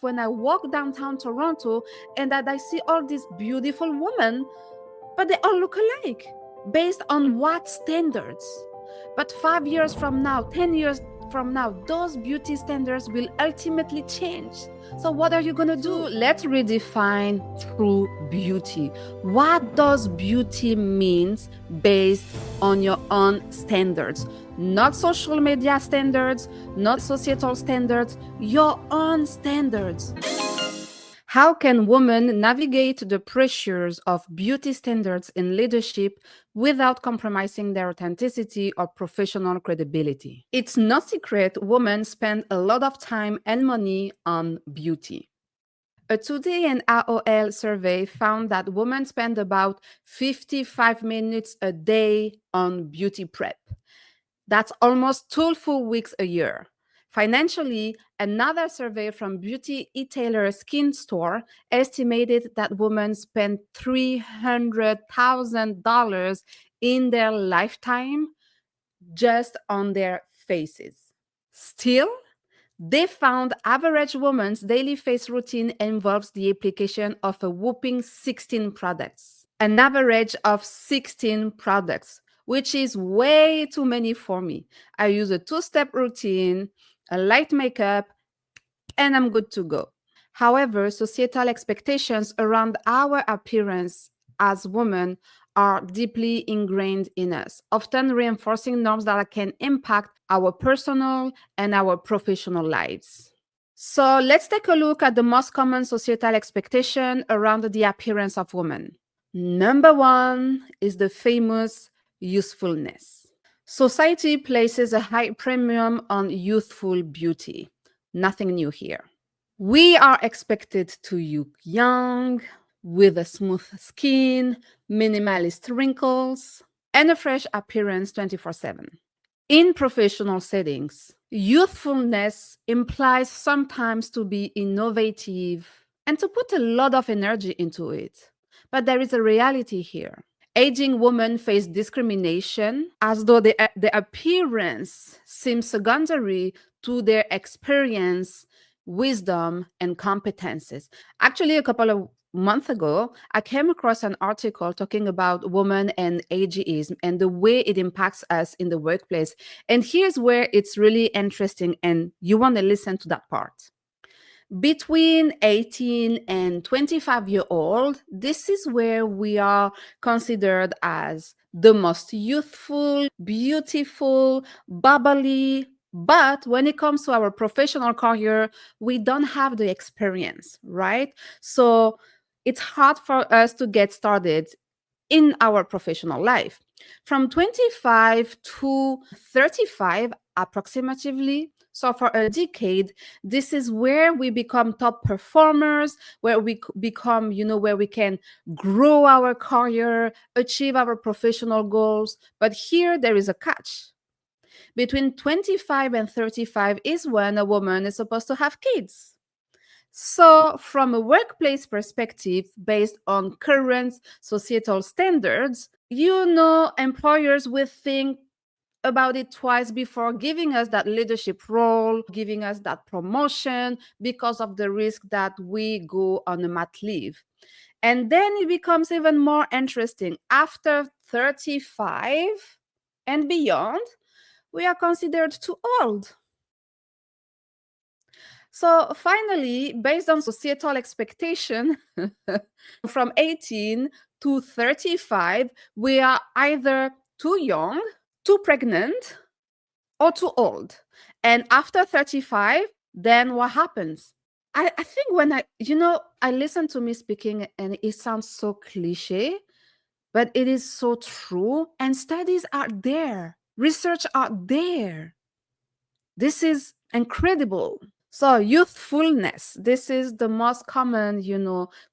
when I walk downtown Toronto and that I see all these beautiful women, but they all look alike. Based on what standards? But 5 years from now, 10 years from now, those beauty standards will ultimately change. So what are you going to do? Let's redefine true beauty. What does beauty means based on your own standards? Not social media standards, not societal standards, your own standards. How can women navigate the pressures of beauty standards in leadership without compromising their authenticity or professional credibility? It's no secret women spend a lot of time and money on beauty. A Today and AOL survey found that women spend about 55 minutes a day on beauty prep. That's almost 2 full weeks a year. Financially, another survey from beauty retailer Skin Store estimated that women spend $300,000 in their lifetime just on their faces. Still, they found average woman's daily face routine involves the application of a whopping 16 products, an average of 16 products, which is way too many for me. I use a 2-step routine, a light makeup, and I'm good to go. However, societal expectations around our appearance as women are deeply ingrained in us, often reinforcing norms that can impact our personal and our professional lives. So let's take a look at the most common societal expectation around the appearance of women. Number one is the famous youthfulness. Society places a high premium on youthful beauty. Nothing new here. We are expected to look young, with a smooth skin, minimalist wrinkles, and a fresh appearance 24/7. In professional settings, youthfulness implies sometimes to be innovative and to put a lot of energy into it. But there is a reality here. Aging women face discrimination as though the appearance seems secondary to their experience, wisdom, and competences. Actually, a couple of months ago, I came across an article talking about women and ageism and the way it impacts us in the workplace. And here's where it's really interesting, and you want to listen to that part. Between 18 and 25-year-old, this is where we are considered as the most youthful, beautiful, bubbly. But when it comes to our professional career, we don't have the experience, right? So it's hard for us to get started in our professional life. From 25 to 35, approximately, so for a decade, this is where we become top performers, where we become, where we can grow our career, achieve our professional goals. But here there is a catch. Between 25 and 35 is when a woman is supposed to have kids. So, from a workplace perspective, based on current societal standards, employers will think about it twice before giving us that leadership role, giving us that promotion, because of the risk that we go on a mat leave. And then it becomes even more interesting. After 35 and beyond, we are considered too old. So finally, based on societal expectation, from 18 to 35, we are either too young, too pregnant, or too old. And after 35, then what happens? I think when I listen to me speaking and it sounds so cliche, but it is so true. And studies are there, research are there. This is incredible. So youthfulness, this is the most common,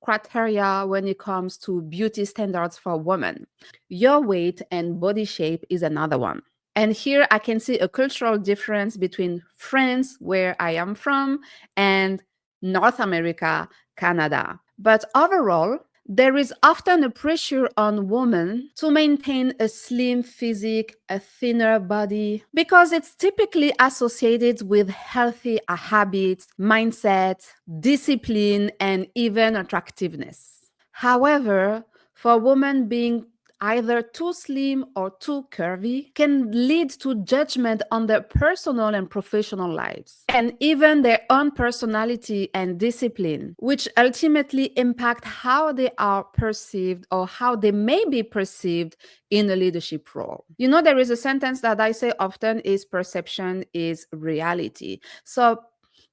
criteria when it comes to beauty standards for women. Your weight and body shape is another one. And here I can see a cultural difference between France, where I am from, and North America, Canada. But overall, There is often a pressure on women to maintain a slim physique, a thinner body, because it's typically associated with healthy habits, mindset, discipline, and even attractiveness. However, for women, being either too slim or too curvy can lead to judgment on their personal and professional lives, and even their own personality and discipline, which ultimately impact how they are perceived or how they may be perceived in a leadership role. You know, there is a sentence that I say often is perception is reality. So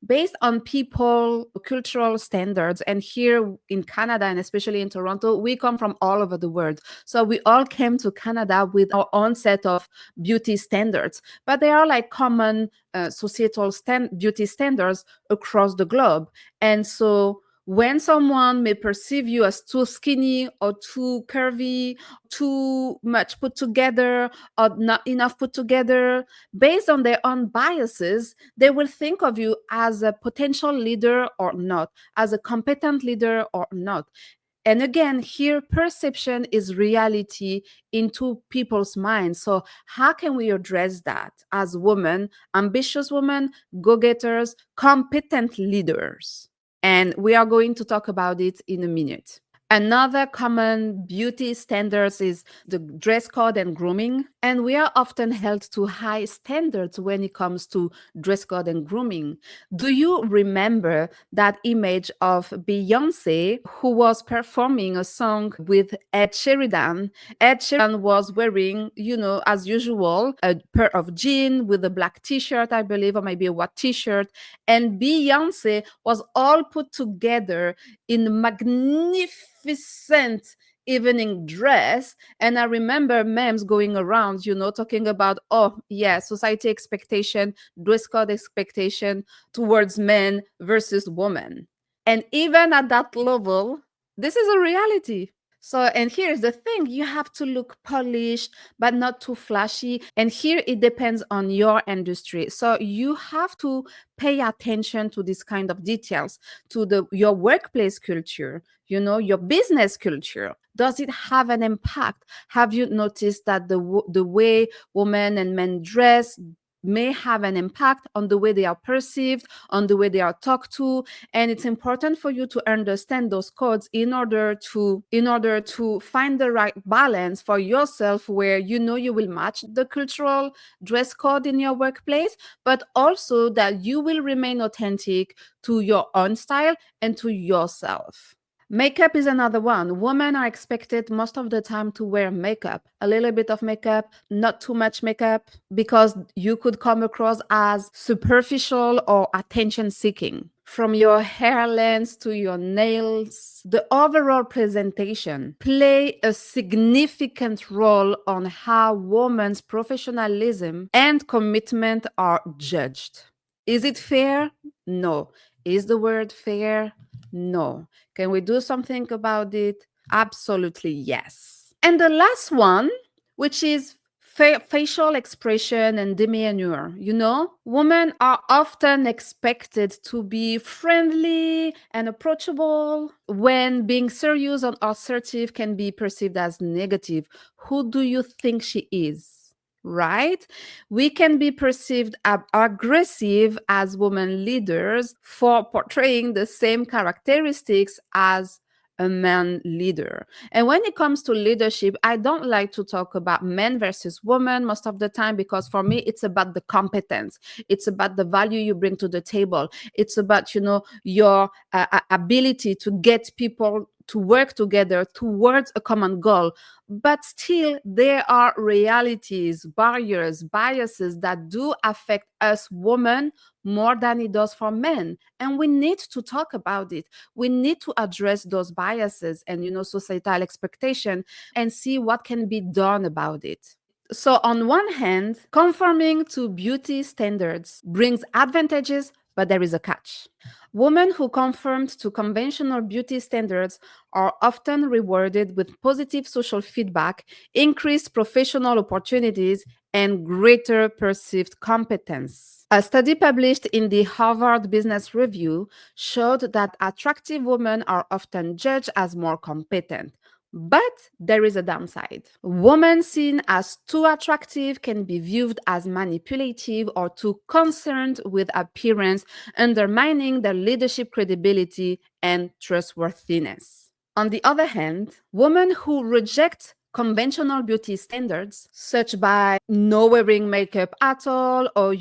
based on people cultural standards, and here in Canada and especially in Toronto, we come from all over the world, so we all came to Canada with our own set of beauty standards, but they are like common societal beauty standards across the globe. And so when someone may perceive you as too skinny or too curvy, too much put together or not enough put together, based on their own biases, they will think of you as a potential leader or not, as a competent leader or not. And again, here perception is reality into people's minds. So how can we address that as women, ambitious women, go-getters, competent leaders? And we are going to talk about it in a minute. Another common beauty standards is the dress code and grooming. And we are often held to high standards when it comes to dress code and grooming. Do you remember that image of Beyonce who was performing a song with Ed Sheridan? Ed Sheridan was wearing, you know, as usual, a pair of jeans with a black t-shirt, I believe, or maybe a white t-shirt. And Beyonce was all put together in magnificent evening dress. And I remember memes going around, you know, talking about, oh yeah, society expectation, dress code expectation towards men versus women. And even at that level, this is a reality. So, and here's the thing, you have to look polished, but not too flashy. And here it depends on your industry. So you have to pay attention to this kind of details, to your workplace culture, you know, your business culture. Does it have an impact? Have you noticed that the way women and men dress may have an impact on the way they are perceived, on the way they are talked to? And it's important for you to understand those codes in order to find the right balance for yourself, where you know you will match the cultural dress code in your workplace, but also that you will remain authentic to your own style and to yourself. Makeup is another one. Women are expected most of the time to wear makeup, a little bit of makeup, not too much makeup, because you could come across as superficial or attention seeking. From your hair length to your nails, the overall presentation play a significant role on how women's professionalism and commitment are judged. Is it fair? No. Is the word fair? No. Can we do something about it? Absolutely yes. And the last one, which is facial expression and demeanor. You know, women are often expected to be friendly and approachable, when being serious and assertive can be perceived as negative. Who do you think she is? Right? We can be perceived aggressive as women leaders for portraying the same characteristics as a man leader. And when it comes to leadership, I don't like to talk about men versus women most of the time, because for me, it's about the competence. It's about the value you bring to the table. It's about, you know, your ability to get people to work together towards a common goal. But still, there are realities, barriers, biases that do affect us women more than it does for men. And we need to talk about it. We need to address those biases and, you know, societal expectation, and see what can be done about it. So on one hand, conforming to beauty standards brings advantages, but there is a catch. Women who conform to conventional beauty standards are often rewarded with positive social feedback, increased professional opportunities, and greater perceived competence. A study published in the Harvard Business Review showed that attractive women are often judged as more competent. But there is a downside. Women seen as too attractive can be viewed as manipulative or too concerned with appearance, undermining their leadership credibility and trustworthiness. On the other hand, women who reject conventional beauty standards, such by no wearing makeup at all or,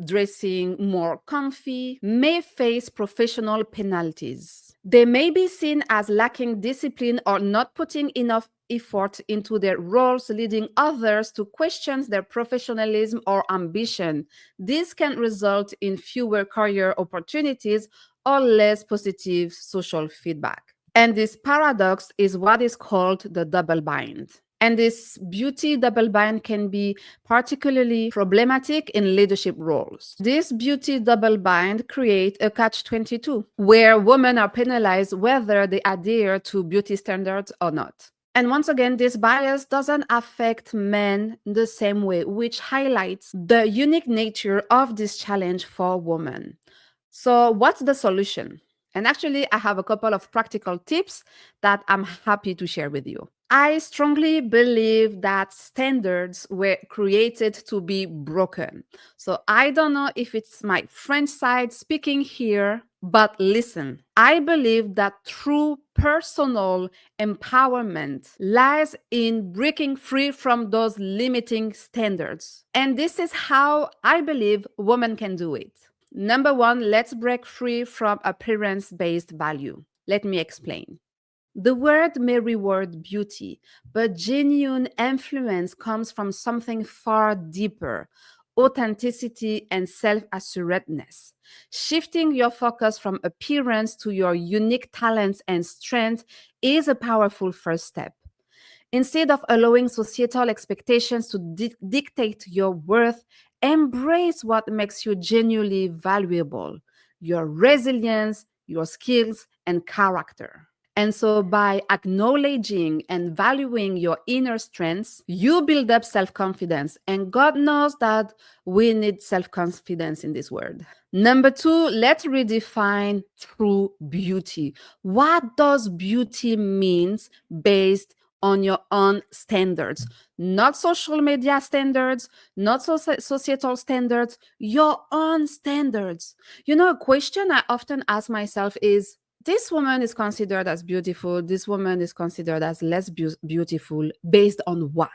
dressing more comfy, may face professional penalties. They may be seen as lacking discipline or not putting enough effort into their roles, leading others to question their professionalism or ambition. This can result in fewer career opportunities or less positive social feedback. And this paradox is what is called the double bind. And this beauty double bind can be particularly problematic in leadership roles. This beauty double bind creates a catch-22, where women are penalized whether they adhere to beauty standards or not. And once again, this bias doesn't affect men the same way, which highlights the unique nature of this challenge for women. So, what's the solution? And actually, I have a couple of practical tips that I'm happy to share with you. I strongly believe that standards were created to be broken. So, I don't know if it's my French side speaking here, but listen, I believe that true personal empowerment lies in breaking free from those limiting standards. And this is how I believe women can do it. Number one, let's break free from appearance-based value. Let me explain. The word may reward beauty, but genuine influence comes from something far deeper: authenticity and self-assuredness. Shifting your focus from appearance to your unique talents and strengths is a powerful first step. Instead of allowing societal expectations to dictate your worth, embrace what makes you genuinely valuable: your resilience, your skills, and character. And so, by acknowledging and valuing your inner strengths, you build up self confidence. And God knows that we need self confidence in this world. Number two, let's redefine true beauty. What does beauty mean based on your own standards? Not social media standards, not societal standards, your own standards. A question I often ask myself is, this woman is considered as beautiful, this woman is considered as less beautiful, based on what?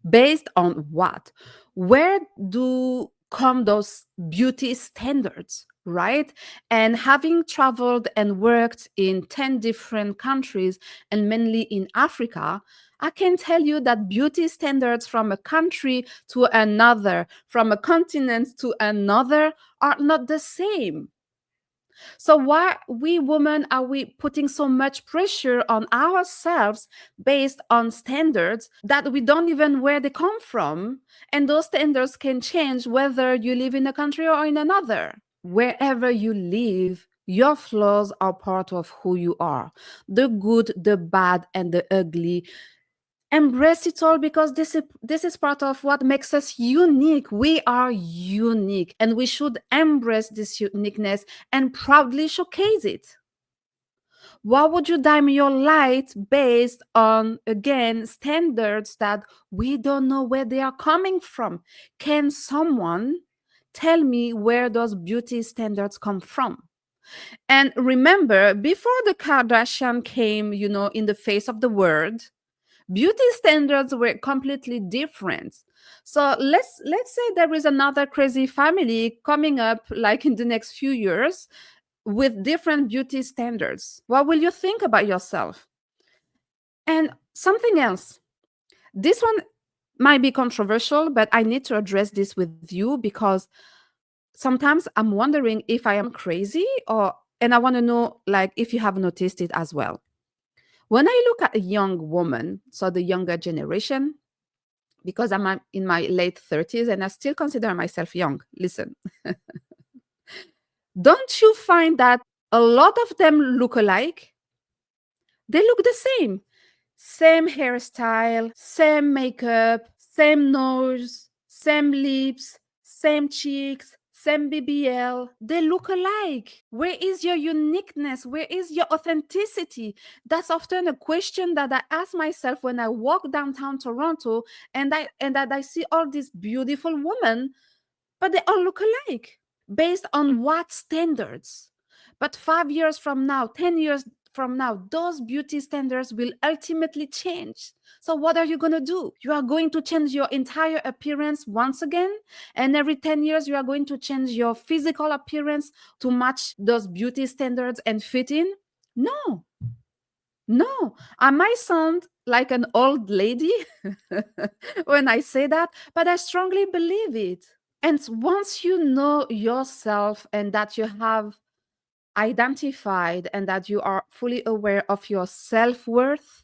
Based on what? Where do come those beauty standards, right? And having traveled and worked in 10 different countries and mainly in Africa, I can tell you that beauty standards from a country to another, from a continent to another, are not the same. So why we women are we putting so much pressure on ourselves based on standards that we don't even where they come from? And those standards can change whether you live in a country or in another. Wherever you live, your flaws are part of who you are. The good, the bad, and the ugly. Embrace it all, because this is part of what makes us unique. We are unique, and we should embrace this uniqueness and proudly showcase it. Why would you dim your light based on, again, standards that we don't know where they are coming from? Can someone tell me where those beauty standards come from? And remember, before the Kardashian came, in the face of the world, beauty standards were completely different. So let's say there is another crazy family coming up, like in the next few years, with different beauty standards. What will you think about yourself? And something else, this one might be controversial, but I need to address this with you, because sometimes I'm wondering if I am crazy, and I want to know, like, if you have noticed it as well. When I look at a young woman, so the younger generation, because I'm in my late 30s and I still consider myself young. Listen, don't you find that a lot of them look alike? They look the same. Same hairstyle, same makeup, Same nose, same lips, same cheeks, same BBL. They look alike. Where is your uniqueness? Where is your authenticity? That's often a question that I ask myself when I walk downtown Toronto and that I see all these beautiful women, but they all look alike. Based on what standards? But 5 years from now, 10 years from now, those beauty standards will ultimately change. So, what are you going to do? You are going to change your entire appearance once again. And every 10 years, you are going to change your physical appearance to match those beauty standards and fit in? No, no. I might sound like an old lady when I say that, but I strongly believe it. And once you know yourself and that you have identified and that you are fully aware of your self worth,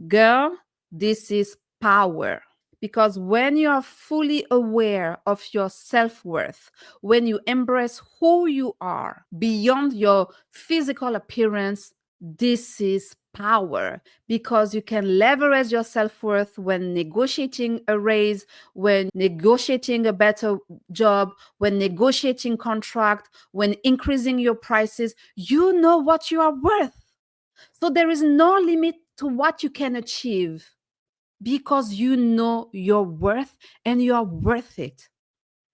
girl, this is power. Because when you are fully aware of your self worth, when you embrace who you are beyond your physical appearance, this is power because you can leverage your self worth when negotiating a raise, when negotiating a better job, when negotiating contract, when increasing your prices. You know what you are worth. So there is no limit to what you can achieve because you know your worth and you are worth it.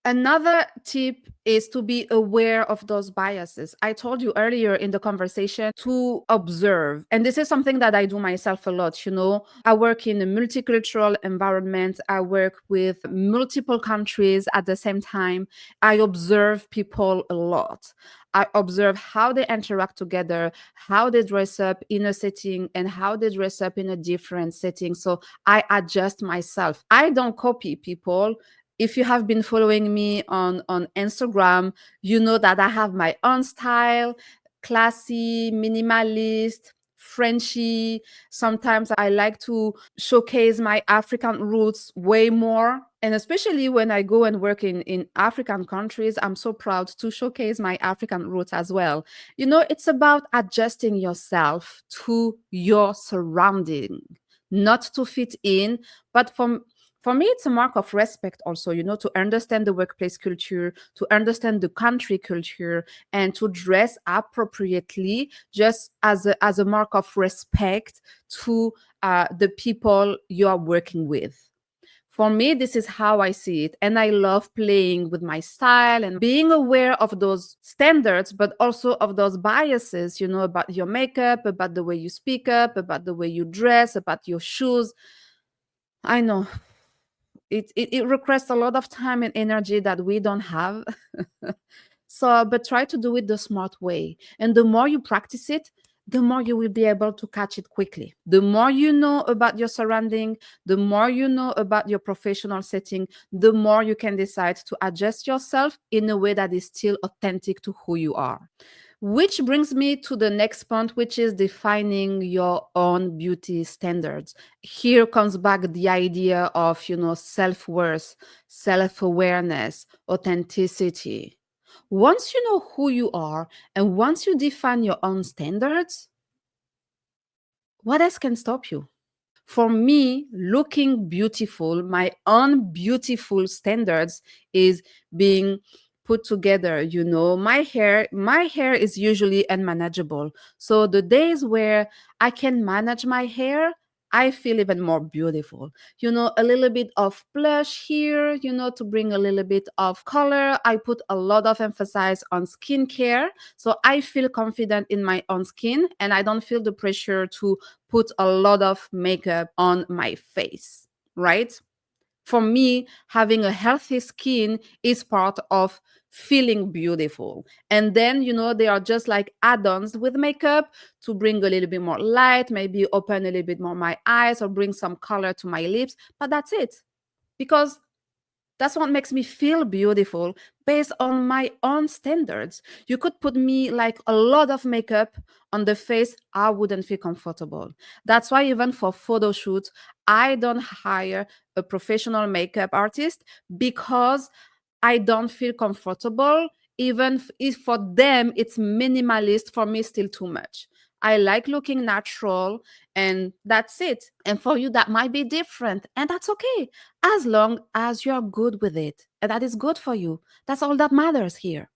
Another tip is to be aware of those biases. I told you earlier in the conversation to observe. And this is something that I do myself a lot. You know, I work in a multicultural environment, I work with multiple countries at the same time. I observe people a lot. I observe how they interact together, how they dress up in a setting, and how they dress up in a different setting. So I adjust myself. I don't copy people. If you have been following me on Instagram, you know that I have my own style, classy, minimalist, Frenchy. Sometimes I like to showcase my African roots way more. And especially when I go and work in African countries, I'm so proud to showcase my African roots as well. You know, it's about adjusting yourself to your surrounding, not to fit in, but for me, it's a mark of respect also, you know, to understand the workplace culture, to understand the country culture, and to dress appropriately just as a mark of respect to the people you are working with. For me, this is how I see it. And I love playing with my style and being aware of those standards, but also of those biases, you know, about your makeup, about the way you speak up, about the way you dress, about your shoes. I know it requires a lot of time and energy that we don't have. So, but try to do it the smart way. And the more you practice it, the more you will be able to catch it quickly. The more you know about your surrounding, the more you know about your professional setting, the more you can decide to adjust yourself in a way that is still authentic to who you are. Which brings me to the next point, which is defining your own beauty standards. Here comes back the idea of, you know, self-worth, self-awareness, authenticity. Once you know who you are and once you define your own standards, what else can stop you? For me, looking beautiful, my own beautiful standards is being put together. You know, my hair is usually unmanageable. So the days where I can manage my hair, I feel even more beautiful. You know, a little bit of blush here, you know, to bring a little bit of color. I put a lot of emphasis on skincare. So I feel confident in my own skin and I don't feel the pressure to put a lot of makeup on my face, right? For me, having a healthy skin is part of feeling beautiful. And then, you know, they are just like add ons with makeup to bring a little bit more light, maybe open a little bit more my eyes or bring some color to my lips. But that's it. Because that's what makes me feel beautiful based on my own standards. You could put me like a lot of makeup on the face, I wouldn't feel comfortable. That's why even for photo shoots, I don't hire a professional makeup artist because I don't feel comfortable. Even if for them it's minimalist, for me still too much. I like looking natural, and that's it. And for you, that might be different, and that's okay, as long as you're good with it. And that is good for you. That's all that matters here.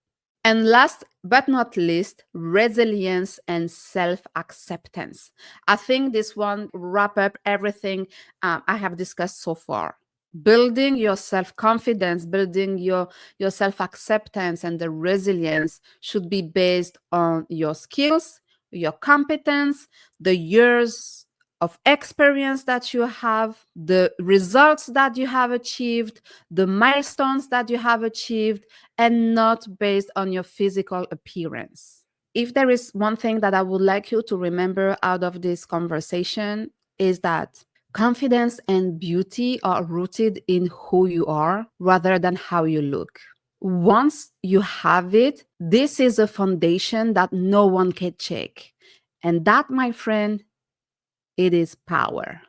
And last but not least, resilience and self acceptance. I think this one wrap up everything I have discussed so far. Building your self confidence, building your self acceptance, and the resilience should be based on your skills, your competence, the years of experience that you have, the results that you have achieved, the milestones that you have achieved, and not based on your physical appearance. If there is one thing that I would like you to remember out of this conversation, is that confidence and beauty are rooted in who you are rather than how you look. Once you have it, this is a foundation that no one can shake. And that, my friend, it is power.